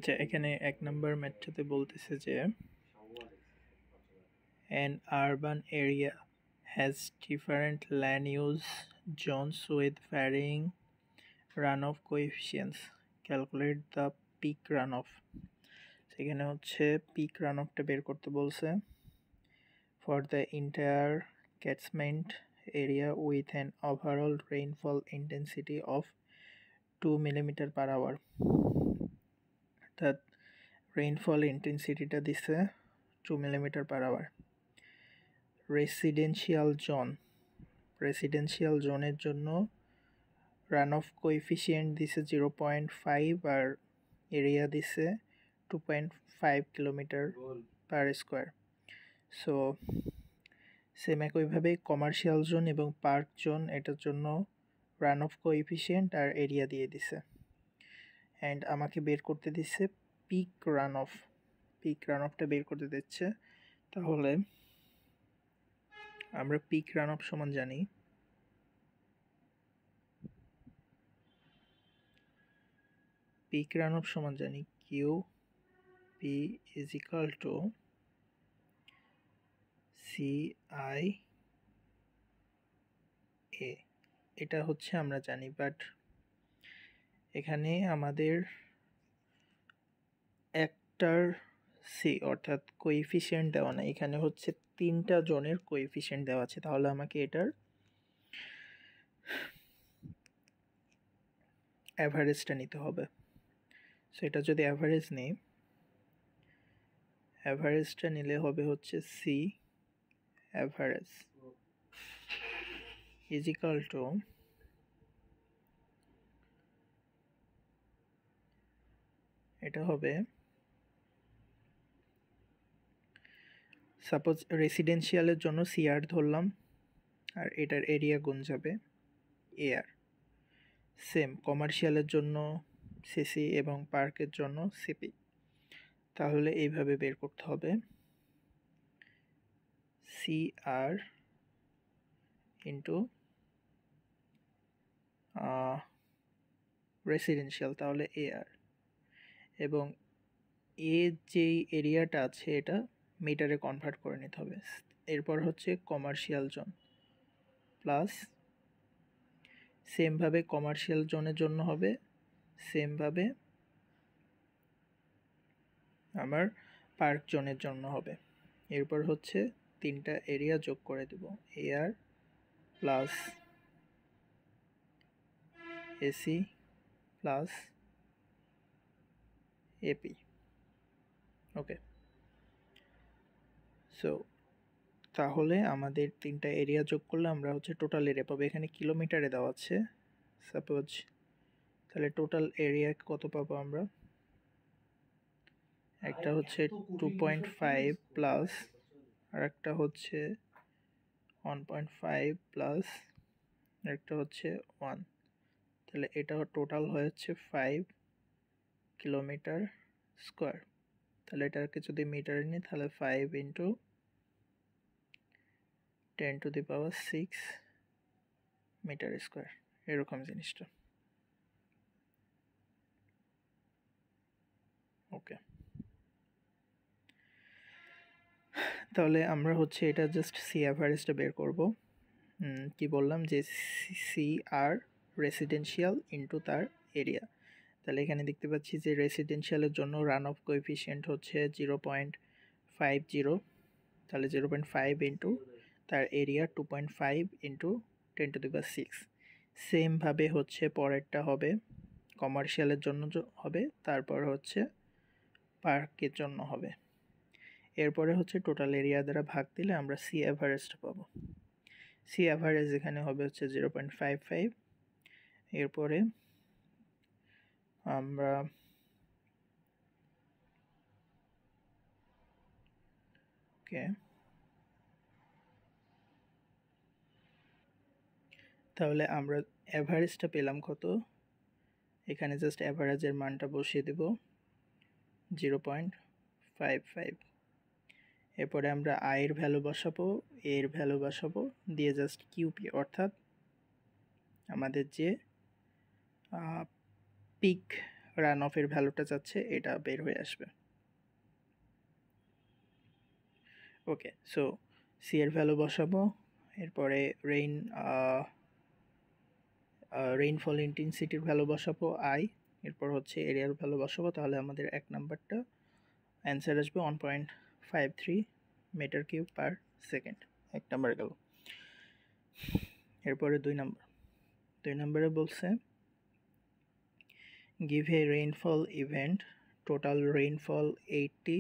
আচ্ছা, এখানে ১ নাম্বার ম্যাথটাতে বলতেছে যে an urban area has different land use zones with varying runoff coefficients. Calculate the peak runoff. সেখানে হচ্ছে peak runoffটা বের করতে বলছে for the entire catchment area with an overall rainfall intensity of 2 mm per hour. অর্থাৎ rainfall ইন্টেন্সিটিটা দিছে 2 mm per hour. Residential জোনের জন্য run of coefficient দিছে 0.5 আর এরিয়া দিছে 2.5 kilometre per square. So same একইভাবে কমার্শিয়াল জোন এবং পার্ক জোন এটার জন্য রান অফ কোএফিসিয়েন্ট আর এরিয়া দিয়ে দিছে। অ্যান্ড আমাকে বের করতে দিচ্ছে পিক রান অফটা বের করতে দিচ্ছে। তাহলে আমরা পিক রান অফ সমান জানি Q P is equal to C I A. এটা হচ্ছে আমরা জানি, বাট এখানে আমাদের একটার সি অর্থাৎ কোএফিসিয়েন্ট দেওয়া না, এখানে হচ্ছে 3টা জোনের কোএফিসিয়েন্ট দেওয়া আছে। তাহলে আমাকে এটার অ্যাভারেজটা নিতে হবে। সো এটা যদি অ্যাভারেজটা নিলে হবে হচ্ছে C average is equal to এটা হবে, সাপোজ রেসিডেন্সিয়ালের জন্য সিআর ধরলাম আর এটার এরিয়া গুণ যাবে এআর। সেম কমার্শিয়ালের জন্য সিসি এবং পার্কের জন্য সিপি। তাহলে এইভাবে বের করতে হবে সিআর ইন্টু রেসিডেন্সিয়াল, তাহলে এআর, এবং এ যেই এরিয়াটা আছে এটা মিটারে কনভার্ট করে নিতে হবে। এরপর হচ্ছে কমার্শিয়াল জোন প্লাস সেমভাবে কমার্শিয়াল জোনের জন্য হবে, সেমভাবে আমার পার্ক জোনের জন্য হবে। এরপর হচ্ছে 3টা এরিয়া যোগ করে দেব, AR plus AC plus AP. Okay, so তাহলে আমাদের 3টা এরিয়া যোগ করলে আমরা হচ্ছে টোটাল এরিয়া পাবো। এখানে কিলোমিটারে দেওয়া আছে সাপোজ, তাহলে টোটাল এরিয়া কত পাবো আমরা? একটা হচ্ছে 2.5 প্লাস আর একটা হচ্ছে 1.5 প্লাস একটা হচ্ছে 1, তাহলে এটা টোটাল হচ্ছে 5 কিলোমিটার স্কোয়ার। তাহলে এটাকে যদি মিটারে নিই তাহলে 5 ইন্টু 10⁶ মিটার স্কোয়ার, এরকম জিনিসটা। ওকে, তাহলে আমরা হচ্ছে এটা জাস্ট সি অ্যাভারেজটা বের করব। কি বললাম যে সি আর রেসিডেন্সিয়াল ইন্টু তার এরিয়া। তাহলে এখানে দেখতে পাচ্ছি যে রেসিডেন্সিয়ালের জন্য রান অফ কোএফিসিয়েন্ট হচ্ছে 0.50, তাহলে 0.5 ইন্টু তার এরিয়া 2.5 ইন্টু 10⁶। সেমভাবে হচ্ছে পরেরটা হবে কমার্শিয়ালের জন্য হবে, তারপর হচ্ছে পার্কের জন্য হবে। এরপরে হচ্ছে টোটাল এরিয়া দ্বারা ভাগ দিলে আমরা সি অ্যাভারেজটা পাবো। সি অ্যাভারেজ এখানে হবে হচ্ছে 0.55। এরপরে আমরা তাহলে আমরা অ্যাভারেজটা পেলাম কত? এখানে জাস্ট অ্যাভারেজের মানটা বসিয়ে দেব 0.55। এরপরে আমরা আয়ের ভ্যালু বসাবো, এর ভ্যালু বসাবো, দিয়ে জাস্ট কিউপি অর্থাৎ আমাদের যে পিক রান অফের ভ্যালুটা চাচ্ছে এটা বের হয়ে আসবে। ওকে, সো সি এর ভ্যালু বসাবো, এরপরে রেইনফল ইন্টেন্সিটির ভ্যালু বসাবো আই, এরপর হচ্ছে এরিয়ার ভ্যালু বসাবো। তাহলে আমাদের এক নাম্বারটা অ্যান্সার আসবে 1.53 মিটার কিউব পার সেকেন্ড। এক নাম্বার গেল। এরপরে দুই নম্বরে বলছে give a rainfall event, total rainfall 80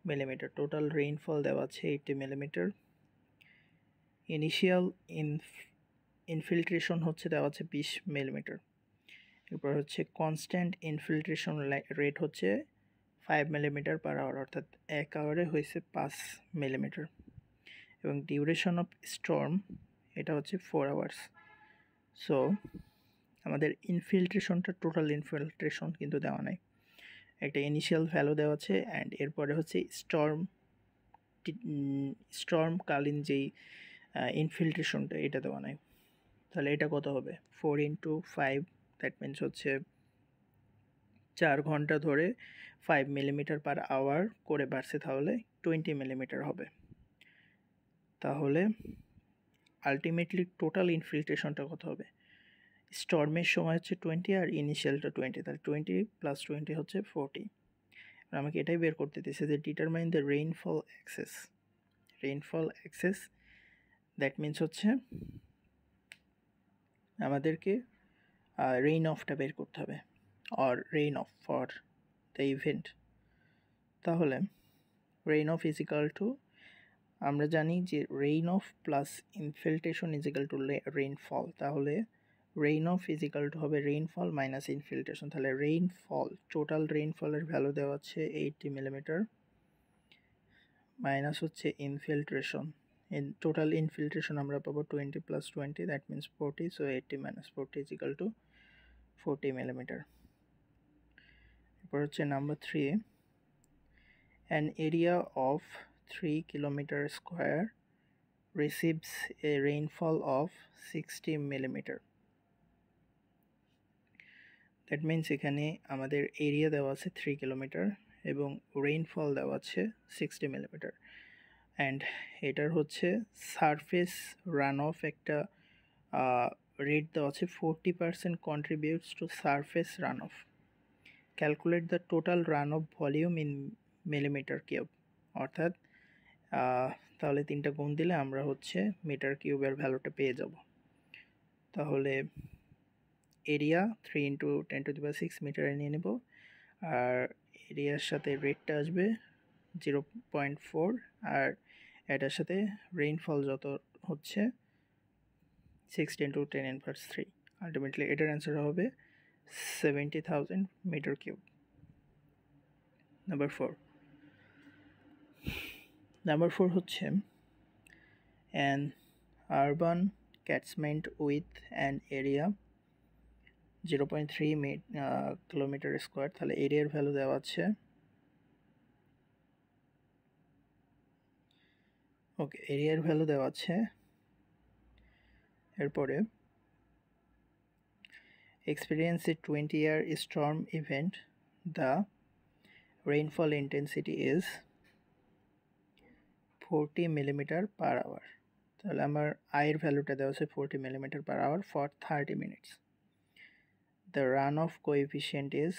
millimetre. Total rainfall দেওয়া আছে 80 মিলিমিটার। ইনিশিয়াল ইনফিল্ট্রেশন হচ্ছে দেওয়া আছে 20 মিলিমিটার। এরপর হচ্ছে কনস্ট্যান্ট ইনফিল্ট্রেশন রেট হচ্ছে 5 মিলিমিটার পার আওয়ার, অর্থাৎ 1 আওয়ারে হয়েছে 5 মিলিমিটার। এবং ডিউরেশন অফ স্টর্ম এটা হচ্ছে 4 আওয়ার্স। সো আমাদের ইনফিল্ট্রেশনটা, টোটাল ইনফিল্ট্রেশন কিন্তু দেওয়া নাই, একটা ইনিশিয়াল ভ্যালু দেওয়া আছে, অ্যান্ড এরপরে হচ্ছে স্টর্মকালীন যেই ইনফিল্ট্রেশনটা এটা দেওয়া নাই। তাহলে এটা কত হবে? 4 × 5, দ্যাট মিনস হচ্ছে 4 ঘন্টা ধরে 5 মিলিমিটার পার আওয়ার করে বাড়ছে, তাহলে 20 মিলিমিটার হবে। তাহলে আলটিমেটলি টোটাল ইনফিল্ট্রেশনটা কত হবে? স্টর্মের সময় হচ্ছে 20 আর ইনিশিয়ালটা 20, তাহলে 20 + 20 হচ্ছে 40। আমাকে এটাই বের করতে দিয়েছে যে determine the rainfall excess, that means হচ্ছে আমাদেরকে রেইন অফটা বের করতে হবে, or runoff for the event. তাহলে runoff is equal to, আমরা জানি যে runoff plus infiltration is equal to rainfall. তাহলে runoff is equal to হবে রেইনফল মাইনাস ইনফিল্ট্রেশন। তাহলে রেইনফল, টোটাল রেইনফলের ভ্যালু দেওয়া আছে 80 মিলিমিটার, মাইনাস হচ্ছে ইনফিল্ট্রেশন, টোটাল ইনফিল্ট্রেশন আমরা পাবো 20 + 20, that means 40। So 80 - 40 is equal two 40 millimetre. এরপর হচ্ছে number 3, an area of 3 kilometre square receives a rainfall of 60 millimetre. That means এখানে আমাদের এরিয়া দেওয়া আছে 3 কিলোমিটার এবং রেইনফল দেওয়া আছে 60 মিলিমিটার, অ্যান্ড এটার হচ্ছে সারফেস রান অফ একটা রেট দেওয়া আছে 40% contributes two surface run of. Calculate the total run of volume in millimetre cube. অর্থাৎ তাহলে 3টা গুণ দিলে আমরা হচ্ছে মিটার কিউবের ভ্যালুটা পেয়ে যাব। তাহলে এরিয়া 3 × 10⁶ মিটারে নিয়ে নেব, আর এরিয়ার সাথে রেটটা আসবে 0.4, আর এটার সাথে রেইনফল যত হচ্ছে 60 × 10⁻³ আলটিমেটলি এটার অ্যান্সার হবে 70,000 মিটার কিউব। নাম্বার 4 হচ্ছে an urban catchment with an area 0.3 kilometre square. তাহলে এরিয়ার ভ্যালু দেওয়া আছে, ওকে, এরিয়ার ভ্যালু দেওয়া আছে। এরপরে experience a 20-year storm event, the rainfall intensity is 40 millimetre per hour. তাহলে আমার আয়ের ভ্যালুটা দেওয়া আছে 40 millimetre per hour for 30 minutes. The run of coefficient is,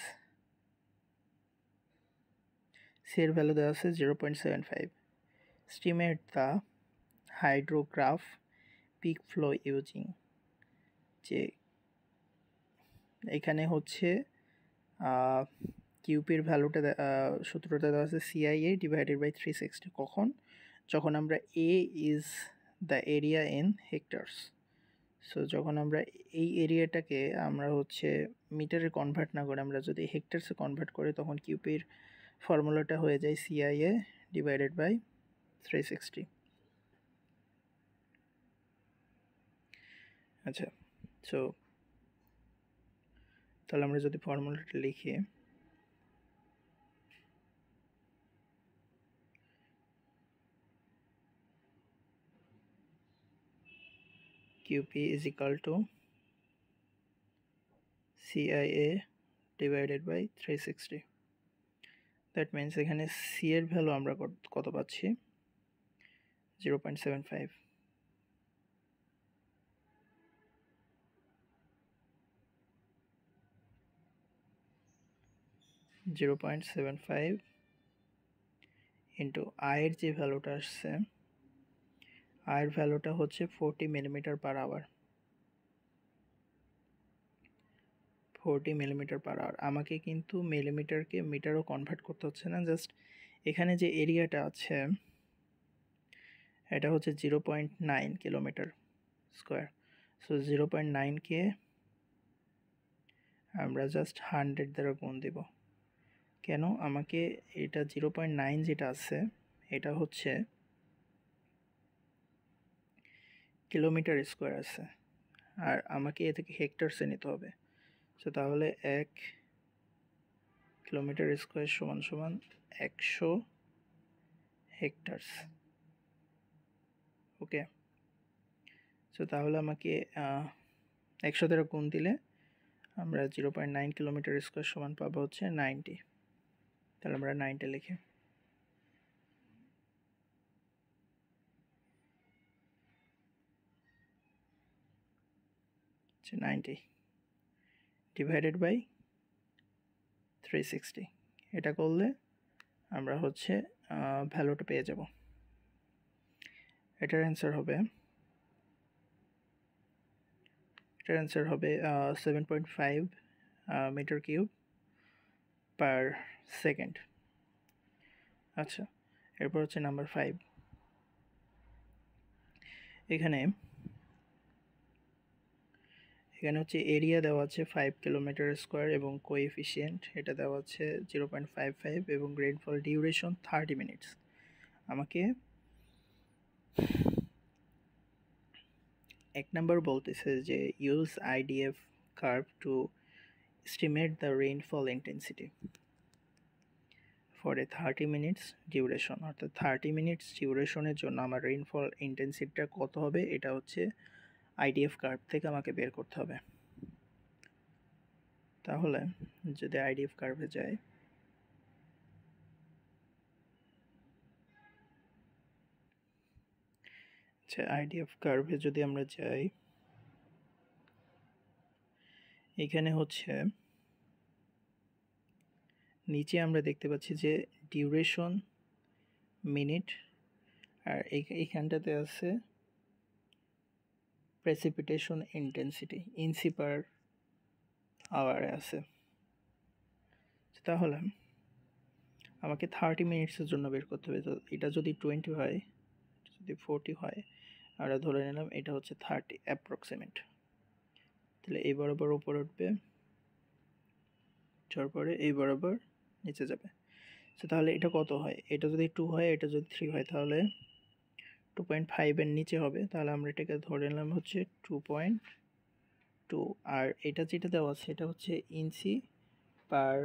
C এর ভ্যালু দেওয়া আছে 0.75। Estimate the hydrograph peak flow using, যে এখানে হচ্ছে কিউপির ভ্যালুটা সূত্রটা দেওয়া আছে CIA / 360। কখন? যখন আমরা A is the area in hectares. So যখন আমরা এই এরিয়াটাকে আমরা হচ্ছে মিটারে কনভার্ট না করে আমরা যদি হেক্টার্সে কনভার্ট করি, তখন কিউপির ফর্মুলাটা হয়ে যায় CIA / 360। আচ্ছা, সো তাহলে আমরা যদি ফর্মুলাটা লিখি, QP is equal to CIA divided by 360। That means এখানে সি এর ভ্যালু আমরা কত পাচ্ছি? 0.75। 0.75 ইন্টু আয়ের যে ভ্যালুটা আসছে, আয়ের ভ্যালুটা হচ্ছে 40 millimetre per hour. 40 millimetre per hour. আমাকে কিন্তু মিলিমিটারকে মিটারও কনভার্ট করতে হচ্ছে না, জাস্ট এখানে যে এরিয়াটা আছে এটা হচ্ছে 0.9 কিলোমিটার স্কোয়ার। সো 0.9কে আমরা জাস্ট 100 দ্বারা গুণ দেব। কেন? আমাকে এটা 0.9 যেটা আছে এটা হচ্ছে কিলোমিটার স্কোয়ার আছে, আর আমাকে এ থেকে হেক্টরসে নিতে হবে। সো তাহলে 1 কিলোমিটার স্কোয়ার সমান সমান 100 হেক্টরস। ওকে, সো তাহলে আমাকে 100 দ্বারা গুণ দিলে আমরা 0.9 কিলোমিটার স্কোয়ার সমান পাবো হচ্ছে 90। তাহলে আমরা 90 লিখি। 90 ডিভাইডেড বাই 360। এটা করলে আমরা হচ্ছে ভ্যালুটা পেয়ে যাব। এটার অ্যান্সার হবে 7.5 মিটার কিউব পার সেকেন্ড। আচ্ছা, এরপর হচ্ছে নাম্বার 5। এখানে হচ্ছে এরিয়া দেওয়া আছে 5 কিলোমিটার স্কোয়ার এবং কোএফিসিয়েন্ট এটা দেওয়া আছে 0.55 এবং রেইনফল ডিউরেশন 30 মিনিটস। আমাকে 1 নাম্বার বলতেছে যে use IDF curve to estimate the rainfall intensity for a 30 minutes duration। অর্থাৎ 30 মিনিটস ডিউরেশনের জন্য আমার রেইনফল ইন্টেন্সিটিটা কত হবে এটা হচ্ছে আইডিএফ কার্ভ থেকে আমাকে বের করতে হবে। তাহলে যদি আইডিএফ কার্ভে যাই, আচ্ছা আইডিএফ কার্ভে যদি আমরা যাই, এখানে হচ্ছে নিচে আমরা দেখতে পাচ্ছি যে ডিউরেশন মিনিট, আর এইখানটাতে আছে প্রেসিপিটেশন ইন্টেন্সিটি ইঞ্চি পার আওয়ারে আছে। তাহলে আমাকে 30 মিনিটসের জন্য বের করতে হবে। তো এটা যদি 20 হয়, যদি 40 হয়, আমরা ধরে নিলাম এটা হচ্ছে 30 অ্যাপ্রক্সিমেট। তাহলে এই বরাবর উপরে উঠবে, তারপরে এই বরাবর নিচে যাবে। তো তাহলে এটা কত হয়? এটা যদি 2 হয়, এটা যদি 3 হয়, তাহলে 2.5 এর নিচে হবে। তাহলে আমরা এটাকে ধরে নিলাম হচ্ছে 2.2। আর এটা যেটা দেওয়া আছে এটা হচ্ছে ইঞ্চি পার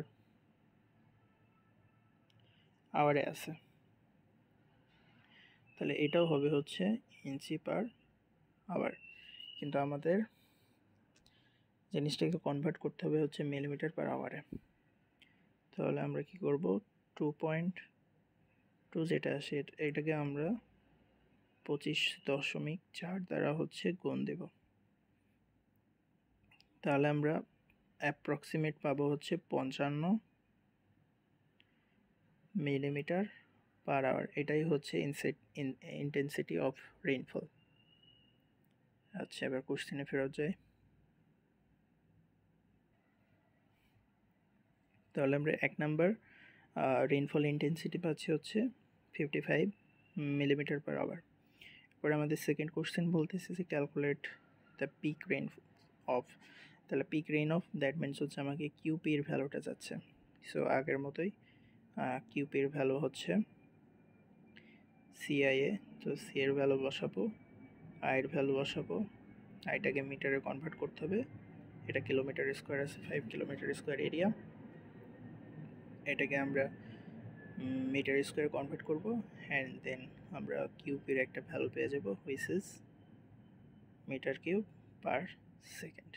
আওয়ারে আছে, তাহলে এটাও হবে হচ্ছে ইঞ্চি পার আওয়ার। কিন্তু আমাদের জিনিসটাকে কনভার্ট করতে হবে হচ্ছে মিলিমিটার পার আওয়ারে। তাহলে আমরা কি করব, 2.2 যেটা আসে এটাকে আমরা 25.4 দ্বারা হচ্ছে গুণ দেব। তাহলে আমরা অ্যাপ্রক্সিমেট পাবো হচ্ছে 55 মিলিমিটার পার আওয়ার। এটাই হচ্ছে ইন্টেন্সিটি অফ রেইনফল। আচ্ছা, এবার কোশ্চেনে ফেরত যাই। তাহলে আমরা 1 নাম্বার রেইনফল ইন্টেন্সিটি পাচ্ছি হচ্ছে 55 মিলিমিটার পার আওয়ার। এরপরে আমাদের সেকেন্ড কোশ্চেন বলতেছে যে calculate the peak runoff. তাহলে peak runoff that means হচ্ছে আমাকে কিউপির ভ্যালুটা যাচ্ছে। সো আগের মতোই কিউপির ভ্যালু হচ্ছে সিআইএ। তো সি এর ভ্যালু বসাবো, আয়ের ভ্যালু বসাবো, আইটাকে মিটারে কনভার্ট করতে হবে। এটা কিলোমিটার স্কোয়ার আছে, 5 কিলোমিটার স্কোয়ার এরিয়া। এটাকে আমরা মিটার স্কোয়ার কনভার্ট করব, অ্যান্ড দেন আমরা কিউপির একটা ভ্যালু পেয়ে যাব, which is metre cube per second.